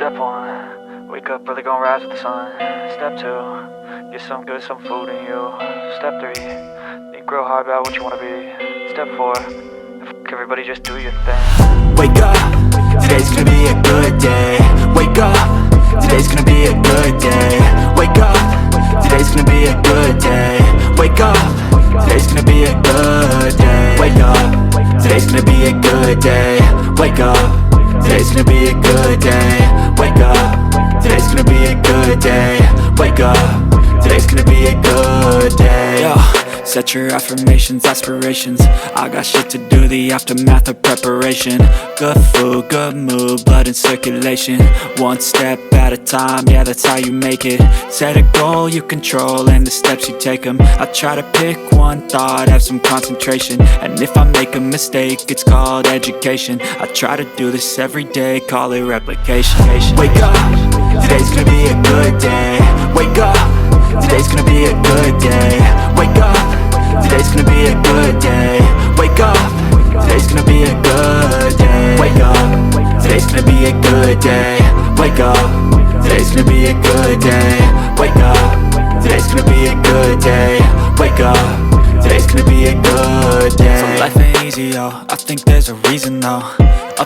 Step 1, wake up early, gonna rise with the sun. Step 2, get some good, some food in you. Step 3, think real hard about what you wanna be. Step 4, fuck everybody, just do your thing. Wake up, today's gonna be a good day. Wake up, today's gonna be a good day. Wake up, today's gonna be a good day. Wake up, today's gonna be a good day. Wake up, today's gonna be a good day. Wake up, today's gonna be a good day. Wake up, today's gonna be a good day. Wake up, today's gonna be a good day. Yo, set your affirmations, aspirations. I got shit to do, the aftermath of preparation. Good food, good mood, blood in circulation. One step at a time, yeah, that's how you make it. Set a goal you control and the steps you take them. I try to pick one thought, have some concentration. And if I make a mistake, it's called education. I try to do this every day, call it replication. Wake up, today's gonna be a good day. Wake up, today's gonna be a good day. Wake up, today's gonna be a good day. Wake up, today's gonna be a good day. Wake up, today's gonna be a good day. Wake up, today's gonna be a good day. Wake up, today's gonna be a good day. Wake up, today's gonna be a good day. So life ain't easy, yo, I think there's a reason though.